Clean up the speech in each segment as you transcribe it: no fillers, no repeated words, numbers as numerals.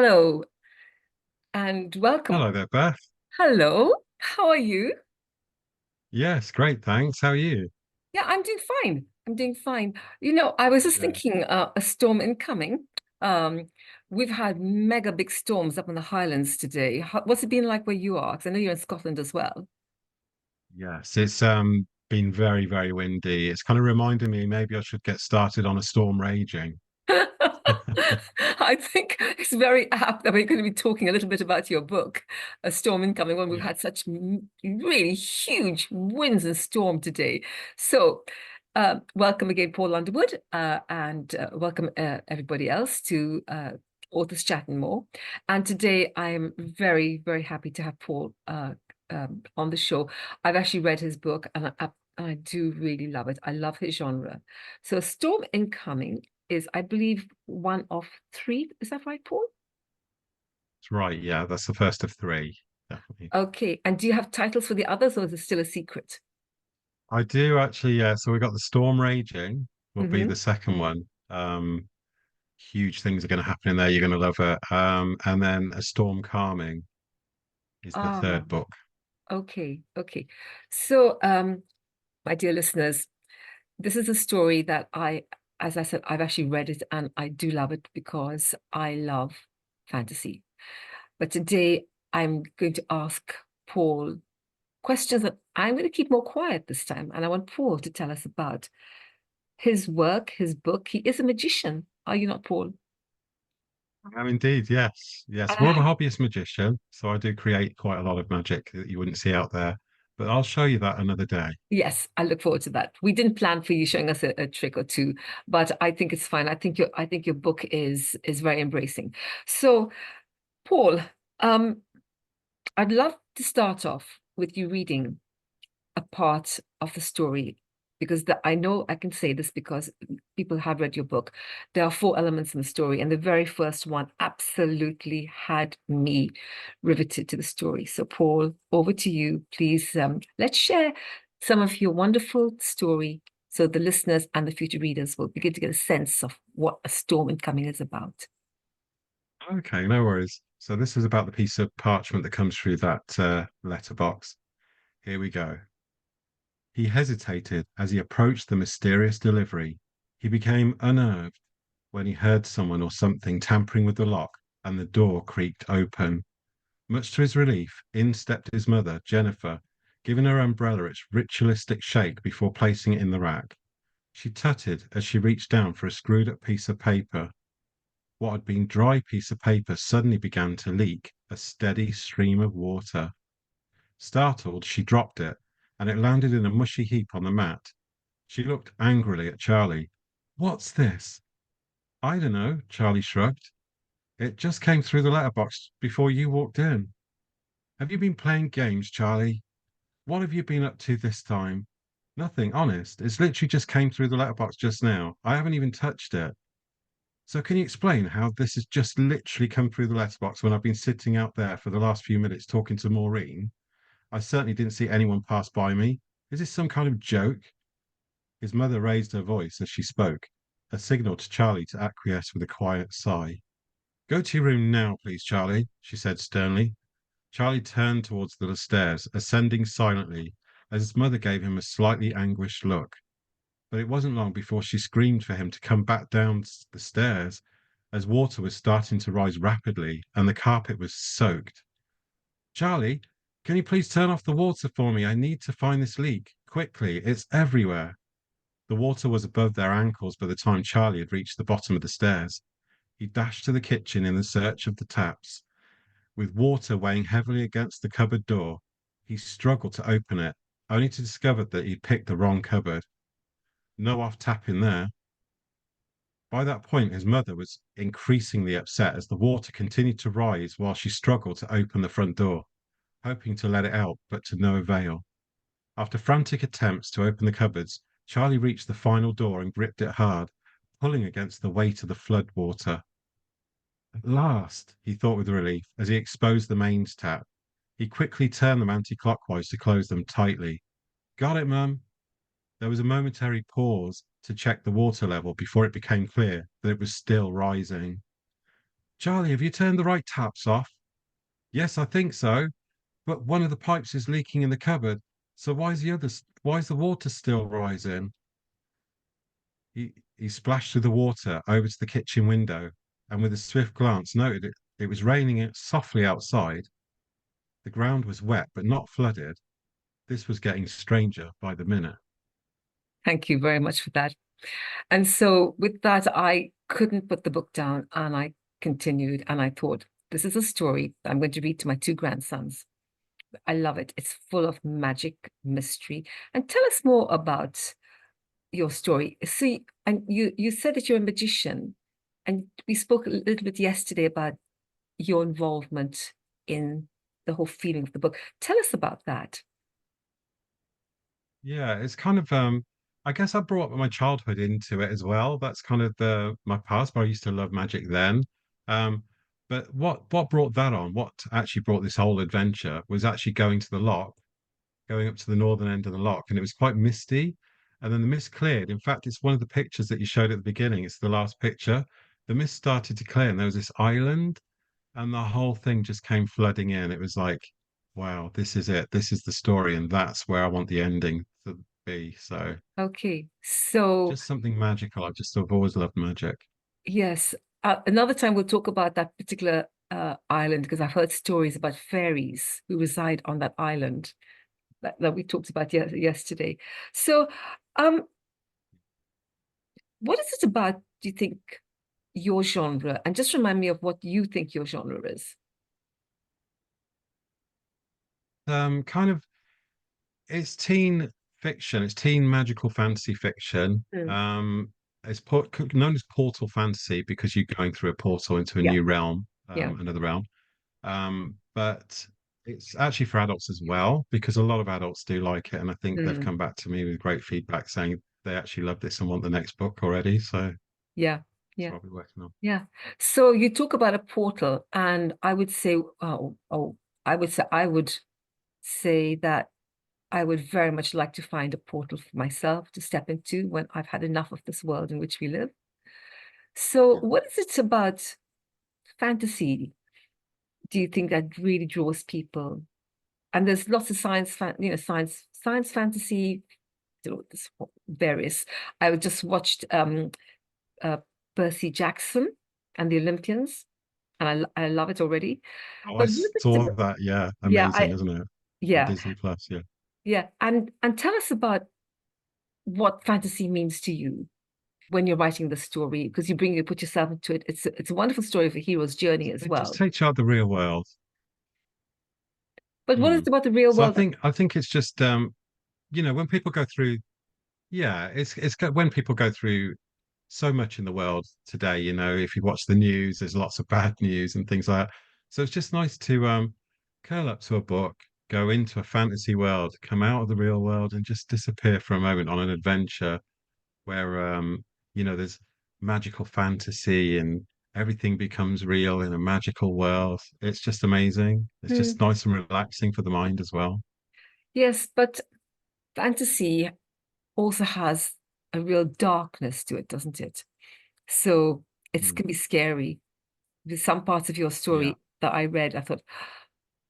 Hello and welcome. Hello there, Beth. Hello, how are you? Yes, great, thanks. How are you? Yeah, I'm doing fine. I'm doing fine. I was just Good. thinking a storm incoming. Um, we've had mega big storms up in the Highlands today. What's it been like where you are? Because I know you're in Scotland as well. Yes, it's been very, very windy. It's kind of reminding me maybe I should get started on a storm raging. I think it's very apt that we're going to be talking a little bit about your book, A Storm Incoming, when we've Yeah. had such really huge winds and storm today. So, welcome again, Paul Underwood, and welcome everybody else to Authors Chat and More. And today I'm very, very happy to have Paul on the show. I've actually read his book and I do really love it. I love his genre. So, Storm Incoming is, I believe, one of three. Is that right, Paul? That's right. Yeah, that's the first of three, definitely. Okay. And do you have titles for the others, or is it still a secret? I do actually, yeah. So we got the storm raging will be Hmm. the second one. Huge things are going to happen in there. You're going to love it. And then a storm calming is the Ah, third book. okay, okay. So, my dear listeners, this is a story that as I said, I've actually read it and I do love it because I love fantasy. But today I'm going to ask Paul questions that I'm going to keep more quiet this time. And I want Paul to tell us about his work, his book. He is a magician. Are you not, Paul? I am indeed, yes. And Yes, I more of a have, hobbyist magician. So I do create quite a lot of magic that you wouldn't see out there. But I'll show you that another day. yes, I look forward to that. We didn't plan for you showing us a trick or two, but I think it's fine. I think your book is very embracing. So, Paul, um, I'd love to start off with you reading a part of the story because I know I can say this because people have read your book. There are four elements in the story, and the very first one absolutely had me riveted to the story. So, Paul, over to you. Please, let's share some of your wonderful story so the listeners and the future readers will begin to get a sense of what A Storm Incoming is about. Okay, no worries. So this is about the piece of parchment that comes through that letterbox. Here we go. He hesitated as he approached the mysterious delivery. He became unnerved when he heard someone or something tampering with the lock and the door creaked open. Much to his relief, in stepped his mother, Jennifer, giving her umbrella its ritualistic shake before placing it in the rack. She tutted as she reached down for a screwed up piece of paper. What had been dry piece of paper suddenly began to leak a steady stream of water. Startled, she dropped it, and it landed in a mushy heap on the mat. She looked angrily at Charlie. What's this? I don't know, Charlie shrugged. It just came through the letterbox before you walked in. Have you been playing games, Charlie? What have you been up to this time? Nothing, honest. It's literally just came through the letterbox just now. I haven't even touched it. So can you explain how this has just literally come through the letterbox when I've been sitting out there for the last few minutes talking to Maureen? I certainly didn't see anyone pass by me. Is this some kind of joke? His mother raised her voice as she spoke, a signal to Charlie to acquiesce with a quiet sigh. Go to your room now, please, Charlie, she said sternly. Charlie turned towards the stairs, ascending silently, as his mother gave him a slightly anguished look. But it wasn't long before she screamed for him to come back down the stairs, as water was starting to rise rapidly and the carpet was soaked. Charlie, can you please turn off the water for me? I need to find this leak. Quickly, it's everywhere. The water was above their ankles by the time Charlie had reached the bottom of the stairs. He dashed to the kitchen in the search of the taps. With water weighing heavily against the cupboard door, he struggled to open it, only to discover that he'd picked the wrong cupboard. No off tap in there. By that point, his mother was increasingly upset as the water continued to rise while she struggled to open the front door, hoping to let it out, but to no avail. After frantic attempts to open the cupboards, Charlie reached the final door and gripped it hard, pulling against the weight of the flood water. At last, he thought with relief as he exposed the mains tap. He quickly turned them anti-clockwise to close them tightly. Got it, Mum. There was a momentary pause to check the water level before it became clear that it was still rising. Charlie, have you turned the right taps off? Yes, I think so. But one of the pipes is leaking in the cupboard. So why is the water still rising? He splashed through the water over to the kitchen window and with a swift glance noted it was raining softly outside. The ground was wet but not flooded. This was getting stranger by the minute. Thank you very much for that. And so with that, I couldn't put the book down and I continued and I thought, this is a story I'm going to read to my two grandsons. I love it. It's full of magic, mystery. And tell us more about your story. See, and you said that you're a magician, and we spoke a little bit yesterday about your involvement in the whole feeling of the book. Tell us about that. Yeah, it's kind of I guess I brought my childhood into it as well. That's kind of the my past, but I used to love magic then. Um, but what brought that on? What actually brought this whole adventure was actually going to the loch, going up to the northern end of the loch, and it was quite misty. And then the mist cleared. In fact, it's one of the pictures that you showed at the beginning. It's the last picture. The mist started to clear, and there was this island, and the whole thing just came flooding in. It was like, wow, this is it. This is the story, and that's where I want the ending to be. So Okay, so just something magical. I've always loved magic. yes, another time we'll talk about that particular island because I've heard stories about fairies who reside on that island that we talked about yesterday. So, um, what is it about, do you think, your genre? And just remind me of what you think your genre is. Kind of, it's teen fiction. It's teen magical fantasy fiction. Mm. Known as portal fantasy because you're going through a portal into a Yeah, new realm, yeah. another realm. But it's actually for adults as well because a lot of adults do like it, and I think they've Mm. come back to me with great feedback saying they actually love this and want the next book already. So Yeah, that's yeah, what I'll be working on. yeah. So you talk about a portal, and I would say, I would say that I would very much like to find a portal for myself to step into when I've had enough of this world in which we live. So, Yeah. what is it about fantasy, do you think, that really draws people? And there's lots of science fantasy, this various. I just watched uh, Percy Jackson and the Olympians, and I love it already. Oh, I But what is saw it? that. Yeah, Yeah, amazing, isn't it? On yeah, Disney Plus. Yeah. yeah. And tell us about what fantasy means to you when you're writing the story, because you put yourself into it. It's a wonderful story of a hero's journey as It just well. takes you out the real world. But what is Hmm. it about the real So world that I think it's just when people go through, yeah, when people go through so much in the world today, if you watch the news, there's lots of bad news and things like that. So it's just nice to curl up to a book, go into a fantasy world, come out of the real world and just disappear for a moment on an adventure where there's magical fantasy and everything becomes real in a magical world. It's just amazing. It's Hmm. just nice and relaxing for the mind as well. Yes, but fantasy also has a real darkness to it, doesn't it? So it Mm, can be scary. There's some parts of your yeah. story that I read, I thought,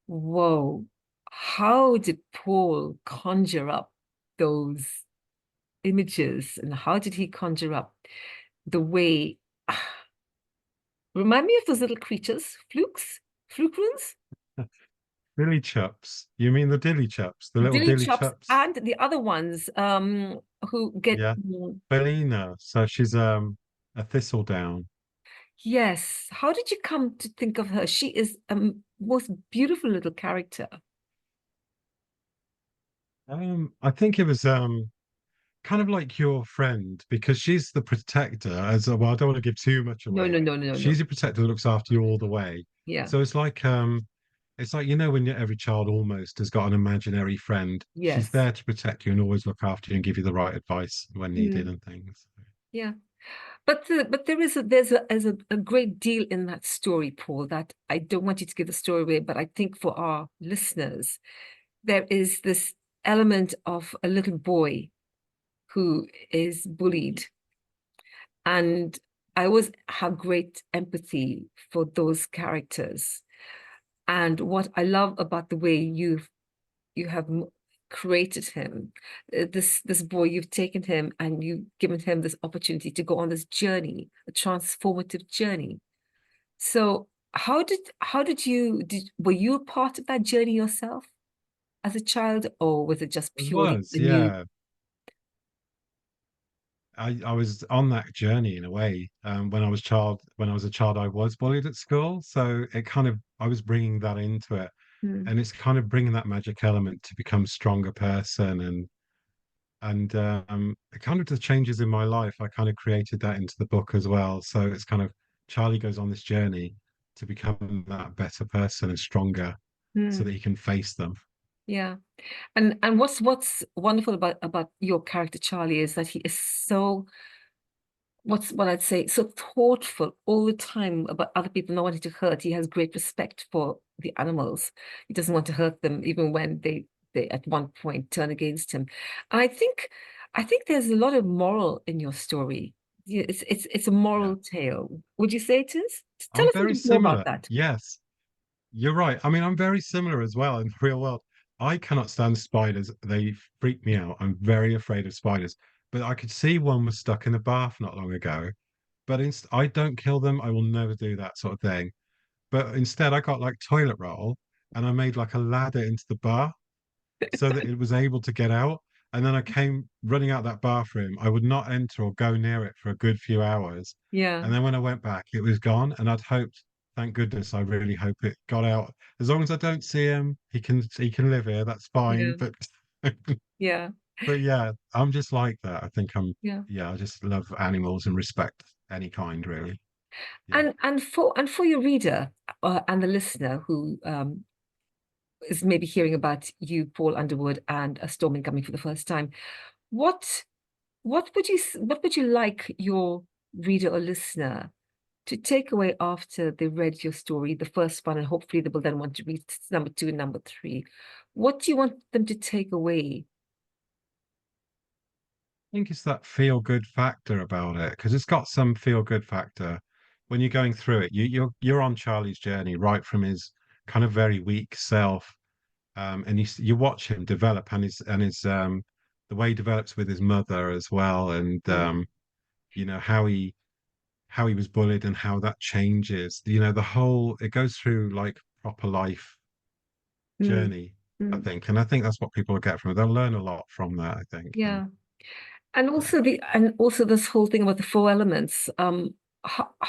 whoa, how did Paul conjure up those images? And how did he conjure up the way? Remind me of those little creatures, fluke runes, Dilly Chups. You mean the Dilly Chups, the little dilly Dilly chops, Chups? and the other ones who get Yeah. Belina. So she's a thistledown. yes. How did you come to think of her? She is a most beautiful little character. I think it was kind of like your friend because she's the protector well, I don't want to give too much No, away. no, no, no, no, She's no. a protector that looks after you all the way. Yeah. So it's like when every child almost has got an imaginary friend. She's Yes. there to protect you and always look after you and give you the right advice when needed Mm, and things. yeah. But there's a great deal in that story, Paul, that I don't want you to give the story away, but I think for our listeners, there is this element of a little boy who is bullied. And I always have great empathy for those characters. And what I love about the way you have created him, this boy, you've taken him and you've given him this opportunity to go on this journey, a transformative journey. So how did you were you a part of that journey yourself as a child, or was it just It purely was, a new? yeah. I was on that journey in a way. When I was a child, I was bullied at school, so it kind of I was bringing that into it, Hmm, and it's kind of bringing that magic element to become a stronger person, and it kind of the changes in my life. I kind of created that into the book as well. So it's kind of Charlie goes on this journey to become that better person and stronger, so that hmm, he can face them. yeah. And what's wonderful about your character Charlie is that he is so, what's what I'd say, so thoughtful all the time about other people not wanting to hurt. He has great respect for the animals. He doesn't want to hurt them, even when they at one point turn against him. And I think there's a lot of moral in your story. Yeah, it's a Yeah, moral tale. Would you say it is? Tell I'm us a very little bit more about similar. that. Yes, you're right. I mean, I'm very similar as well in the real world. I cannot stand spiders. They freak me out. I'm very afraid of spiders. But I could see one was stuck in a bath not long ago. But I don't kill them. I will never do that sort of thing. But instead, I got like toilet roll and I made like a ladder into the bath so that it was able to get out. And then I came running out that bathroom. I would not enter or go near it for a good few hours. Yeah, And then when I went back, it was gone. And I'd hoped, thank goodness, I really hope it got out. As long as I don't see him, he can live here. That's fine. yeah, But yeah, but yeah, I'm just like that. I think yeah. yeah, I just love animals and respect any kind, really. Yeah. And for your reader and the listener who is maybe hearing about you, Paul Underwood, and A Storm Incoming for the first time, what what would you like your reader or listener to take away after they read your story, the first one, and hopefully they will then want to read number two and number three? What do you want them to take away? Think it's that feel good factor about it because it's got some feel good factor when you're going through it. You're on Charlie's journey right from his kind of very weak self, and you watch him develop and his the way he develops with his mother as well, and Mm, you know how he was bullied and how that changes. You know the whole it goes through like proper life mm, journey, I mm. think, and I think that's what people will get from it. They'll learn a lot from that, I think, and Yeah. yeah. And also this whole thing about the four elements. How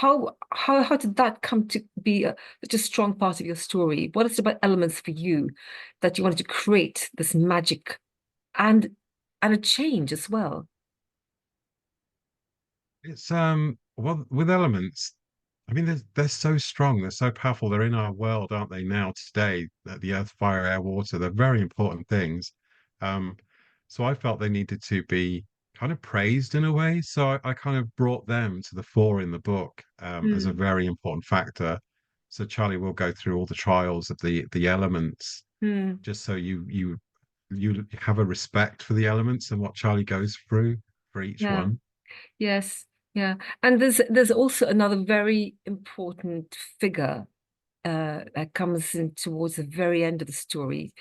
did that come to be such a strong part of your story? What is it about elements for you that you wanted to create this magic and and a change as well? It's well with elements. I mean, they're so strong, they're so powerful. They're in our world, aren't they? Now today, the earth, fire, air, water. They're very important things. Um, so I felt they needed to be kind of praised in a way. So I kind of brought them to the fore in the book as a Mm, very important factor. So Charlie will go through all the trials of the elements, mm, just so you have a respect for the elements and what Charlie goes through for each yeah, one. yes, yeah. And there's also another very important figure that comes in towards the very end of the story.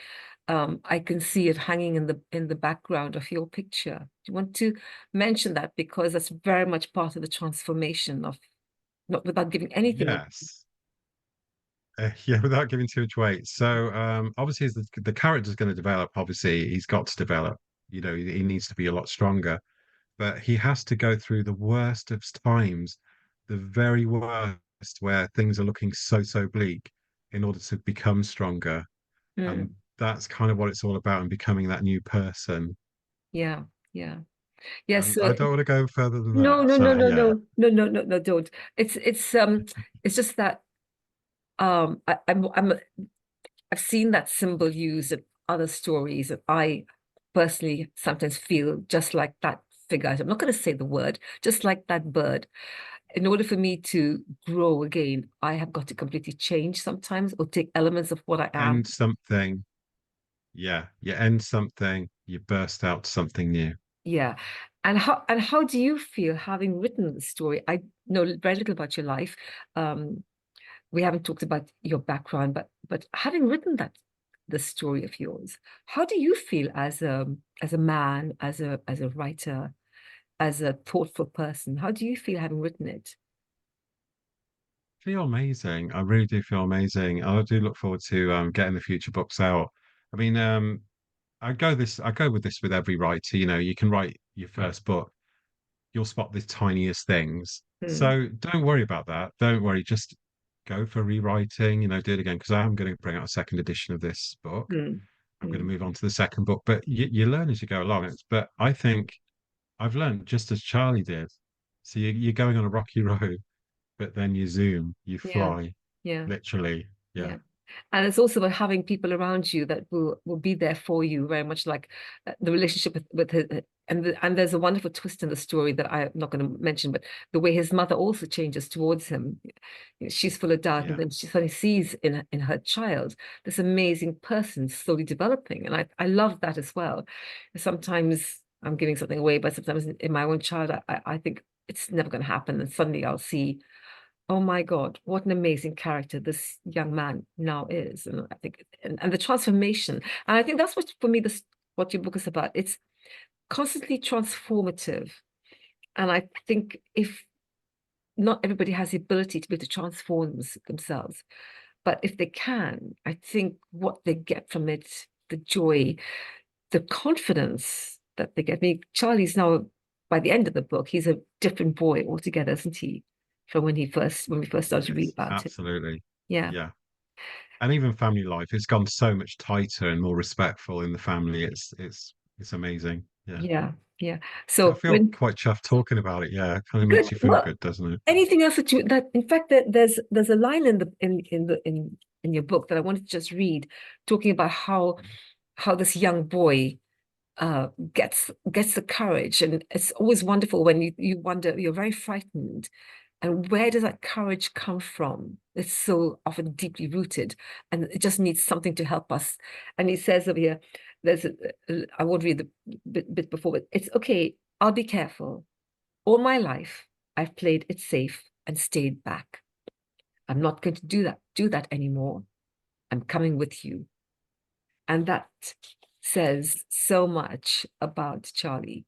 I can see it hanging in the background of your picture. Do you want to mention that, because that's very much part of the transformation of, not without giving anything away. Yes. Yeah, without giving too much weight. So, obviously, as the character's going to develop, obviously, he's got to develop. You know, he needs to be a lot stronger, but he has to go through the worst of times, the very worst, where things are looking so bleak in order to become stronger. And Mm, that's kind of what it's all about, and becoming that new person. yeah, yeah, yes. And I don't want to go further than that. No, no, no, So, no, yeah, no, no, no, no, no, don't. It's just that I'm I've seen that symbol used in other stories, and I personally sometimes feel just like that figure. I'm not going to say the word, just like that bird. In order for me to grow again, I have got to completely change sometimes, or take elements of what I end am. something. Yeah, you end something, you burst out to something new. Yeah. And how do you feel having written the story? I know very little about your life. Um, we haven't talked about your background, but having written that the story of yours, how do you feel as a man, as a writer, as a thoughtful person? How do you feel having written it? Feel amazing. I really do feel amazing. I do look forward to getting the future books out. I mean, I go with this with every writer. You know, you can write your first book, you'll spot the tiniest things. Mm, So don't worry about that. Don't worry. Just go for rewriting, do it again. Because I am going to bring out a second edition of this book. mm, I'm going to mm. move on to the second book, but you learn as you go along. But I think I've learned just as Charlie did. So you're going on a rocky road, but then you zoom, you Yeah, fly, yeah, literally. Yeah. yeah. And it's also about having people around you that will be there for you, very much like the relationship with his, and there's a wonderful twist in the story that I'm not going to mention, but the way his mother also changes towards him. She's full of doubt, and Yeah. then she suddenly sees in her child this amazing person slowly developing, and I love that as well. Sometimes I'm giving something away, but sometimes in my own child, I think it's never going to happen, and suddenly I'll see, oh my God, what an amazing character this young man now is. And I think, and the transformation. And I think that's what, for me, this, what your book is about. It's constantly transformative. And I think if not everybody has the ability to be able to transform themselves, but if they can, I think what they get from it, the joy, the confidence that they get. I mean, Charlie's now, by the end of the book, he's a different boy altogether, isn't he? From when we first started to read Yes, about him. absolutely. Yeah. Yeah. And even family life, it's gone so much tighter and more respectful in the family. It's amazing. Yeah. Yeah, yeah. I So feel when quite chuffed talking about it. Yeah, it kind of good, makes you feel well, good, doesn't it? anything else that you that in fact there's a line in the in your book that I wanted to just read, talking about how this young boy gets the courage, and it's always wonderful when you wonder, you're very frightened, and where does that courage come from? It's so often deeply rooted, and it just needs something to help us. And he says over here, there's I won't read the bit before, but it's okay. I'll be careful. All my life, I've played it safe and stayed back. I'm not going to do that anymore. I'm coming with you. And that says so much about Charlie.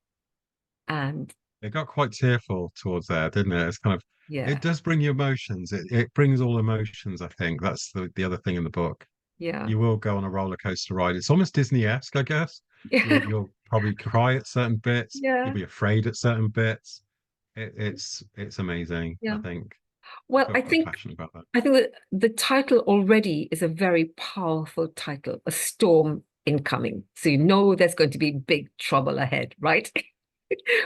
And It got quite tearful towards there, didn't it? It's kind of, it yeah, does bring you emotions. It brings all emotions, I think. That's the other thing in the book. yeah, You will go on a roller coaster ride. It's almost Disney-esque, I guess. yeah, You'll probably cry at certain bits. You'll yeah, be afraid at certain bits. It's amazing, I yeah. think. Well, Feel I quite think passionate about that. I think that the title already is a very powerful title, A Storm Incoming. So you know there's going to be big trouble ahead, right?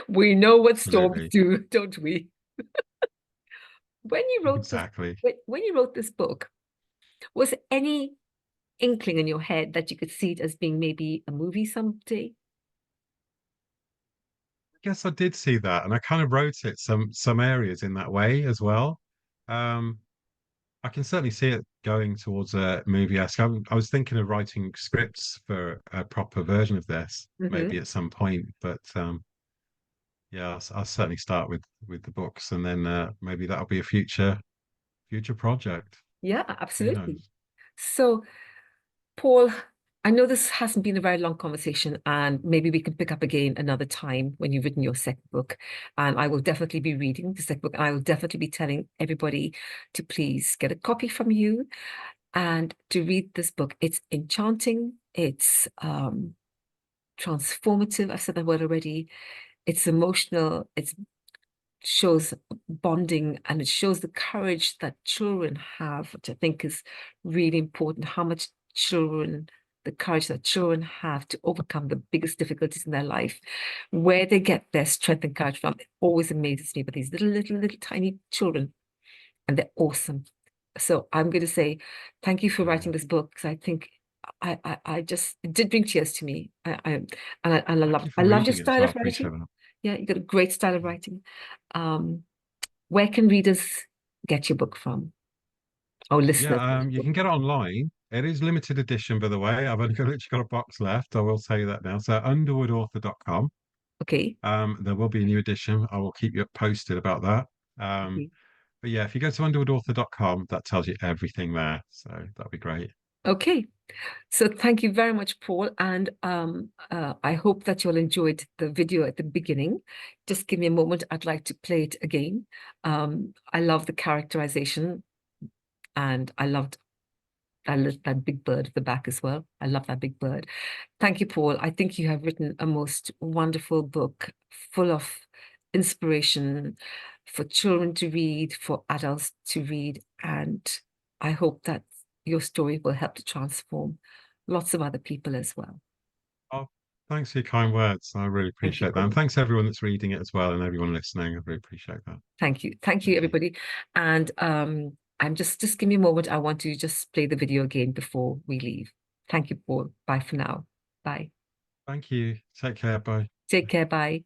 We know what storms Absolutely. do, don't we? When you wrote this, Exactly. when you wrote this book, was there any inkling in your head that you could see it as being maybe a movie someday? Guess I did see that, and I kind of wrote it some areas in that way as well. Um, I can certainly see it going towards a movie-esque. I was thinking of writing scripts for a proper version of this, maybe Hmm. at some point, but yeah, I'll certainly start with the books, and then maybe that'll be a future project. Yeah, Who absolutely. knows? So, Paul, I know this hasn't been a very long conversation, and maybe we can pick up again another time when you've written your second book. And I will definitely be reading the second book, and I will definitely be telling everybody to please get a copy from you and to read this book. It's enchanting, it's transformative. I've said that word already. It's emotional, it shows bonding, and it shows the courage that children have, which I think is really important. How much the courage that children have to overcome the biggest difficulties in their life, where they get their strength and courage from. It always amazes me. But these little tiny children, and they're awesome. So I'm going to say thank you for writing Brilliant. this book, because I think I just, it did bring tears to me. And Thank you I for loved your reading it as style well. of Appreciate writing. that. Yeah, you got a great style of writing. Um, where can readers get your book from? Or listeners get Yeah, your you book can get it online. It is limited edition, by the way. I've only literally got a box left. I will tell you that now. So underwoodauthor.com. Okay. There will be a new edition. I will keep you posted about that. Um, Okay. but yeah, if you go to underwoodauthor.com, that tells you everything there. So that'd be great. Okay. So thank you very much, Paul. And I hope that you all enjoyed the video at the beginning. Just give me a moment. I'd like to play it again. I love the characterization, and I loved that big bird at the back as well. I love that big bird. Thank you, Paul. I think you have written a most wonderful book full of inspiration for children to read, for adults to read. And I hope that your story will help to transform lots of other people as well. Oh, thanks for your kind words. I really Thank you, appreciate that. And Paul. thanks everyone that's reading it as well and everyone listening. I really appreciate that. Thank you. Thank you, Thank you. everybody. And I'm just give me a moment. I want to just play the video again before we leave. Thank you, Paul. Bye for now. Bye. Thank you. Take care. Bye. Take care. Bye.